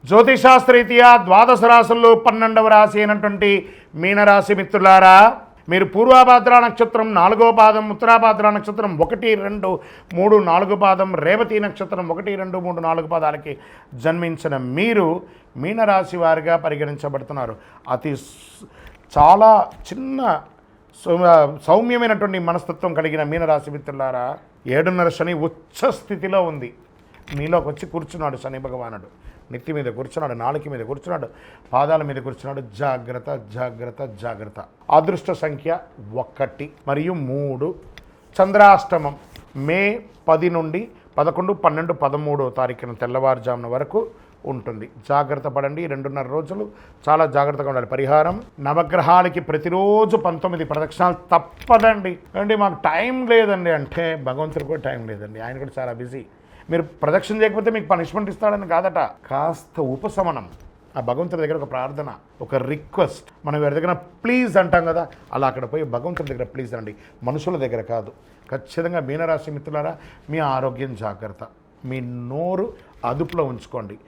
జ్యోతిషాస్త్రరీత్యా ద్వాదశ రాశుల్లో 12వ రాశి అయినటువంటి మీనరాశి మిత్రులారా, మీరు పూర్వాభాద్ర నక్షత్రం 4వ పాదం, ఉత్తరాభాద్ర నక్షత్రం 1, 2, 3, 4 పాదం, రేవతి నక్షత్రం 1, 2, 3, 4 పాదాలకి జన్మించిన మీరు మీనరాశి వారిగా పరిగణించబడుతున్నారు. చాలా చిన్న సౌమ్యమైనటువంటి మనస్తత్వం కలిగిన మీనరాశి మిత్రులారా, 7.5 శని ఉచ్చ స్థితిలో ఉంది. మీలోకి వచ్చి కూర్చున్నాడు శని భగవానుడు. నెత్తి మీద కూర్చున్నాడు, నాలుక మీద కూర్చున్నాడు, పాదాల మీద కూర్చున్నాడు. జాగ్రత్త జాగ్రత్త జాగ్రత్త. అదృష్ట సంఖ్య 1 మరియు 3. చంద్రాష్టమం మే 10 నుండి 11, 12, 13వ తారీఖున తెల్లవారుజామున వరకు ఉంటుంది. జాగ్రత్త పడండి. 2.5 రోజులు చాలా జాగ్రత్తగా ఉండాలి. పరిహారం, నవగ్రహాలకి ప్రతిరోజు 19 ప్రదక్షిణాలు తప్పదండి. అంటే మాకు టైం లేదండి అంటే భగవంతుడికి కూడా టైం లేదండి, ఆయన కూడా చాలా బిజీ. మీరు ప్రదక్షిణ చేయకపోతే మీకు పనిష్మెంట్ ఇస్తాడని కాదట, కాస్త ఉపశమనం. ఆ భగవంతుడి దగ్గర ఒక ప్రార్థన, ఒక రిక్వెస్ట్. మనం ఎవరి దగ్గర ప్లీజ్ అంటాం కదా, అలా అక్కడ పోయి భగవంతుడి దగ్గర ప్లీజ్ అండి, మనుషుల దగ్గర కాదు. ఖచ్చితంగా మీనరాశి మిత్రులారా, మీ ఆరోగ్యం జాగ్రత్త, మీ నోరు అదుపులో ఉంచుకోండి.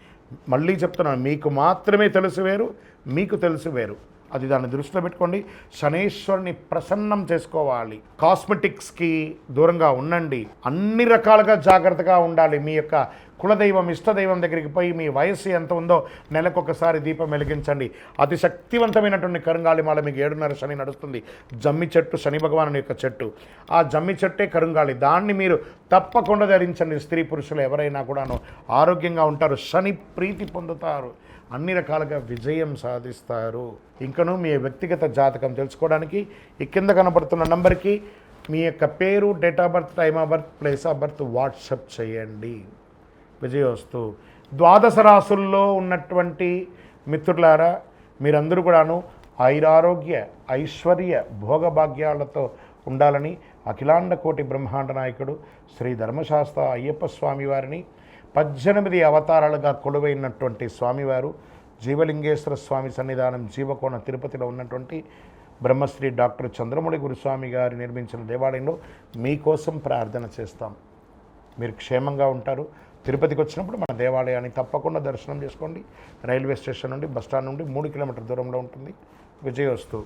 మళ్ళీ చెప్తున్నాను, మీకు మాత్రమే తెలుసు వేరు, మీకు తెలుసు వేరు. అది దాన్ని దృష్టిలో పెట్టుకోండి. శనేశ్వరుని ప్రసన్నం చేసుకోవాలి. కాస్మెటిక్స్కి దూరంగా ఉండండి. అన్ని రకాలుగా జాగ్రత్తగా ఉండాలి. మీ యొక్క కులదైవం, ఇష్టదైవం దగ్గరికి పోయి మీ వయస్సు ఎంత ఉందో నెలకొకసారి దీపం వెలిగించండి. అతి శక్తివంతమైనటువంటి కరుంగాళిమాల మీకు 7.5 శని నడుస్తుంది. జమ్మి చెట్టు శని భగవాను యొక్క చెట్టు, ఆ జమ్మి చెట్టే కరుంగాళి. దాన్ని మీరు తప్పకుండా ధరించండి. స్త్రీ పురుషులు ఎవరైనా కూడాను ఆరోగ్యంగా ఉంటారు, శని ప్రీతి పొందుతారు, అన్ని రకాలుగా విజయం సాధిస్తారు. ఇంకనూ మీ వ్యక్తిగత జాతకం తెలుసుకోవడానికి ఈ కింద కనబడుతున్న నంబర్కి మీ యొక్క పేరు, date of birth, time of birth, place of birth WhatsApp చేయండి. విజయోస్తు. ద్వాదశ రాశుల్లో ఉన్నటువంటి మిత్రులారా, మీరందరూ కూడాను ఆయురారోగ్య, ఐశ్వర్య, భోగభాగ్యాలతో ఉండాలని అఖిలాండ కోటి బ్రహ్మాండ నాయకుడు శ్రీ ధర్మశాస్త్ర అయ్యప్ప స్వామి వారిని 18 అవతారాలుగా కొలువైనటువంటి స్వామివారు జీవలింగేశ్వర స్వామి సన్నిధానం జీవకోణ తిరుపతిలో ఉన్నటువంటి బ్రహ్మశ్రీ డాక్టర్ చంద్రమౌళి గురుస్వామి గారు నిర్మించిన దేవాలయంలో మీకోసం ప్రార్థన చేస్తాం. మీరు క్షేమంగా ఉంటారు. తిరుపతికి వచ్చినప్పుడు మన దేవాలయాన్ని తప్పకుండా దర్శనం చేసుకోండి. రైల్వే స్టేషన్ నుండి, బస్టాండ్ నుండి 3 కిలోమీటర్ల దూరంలో ఉంటుంది. విజయోస్తు.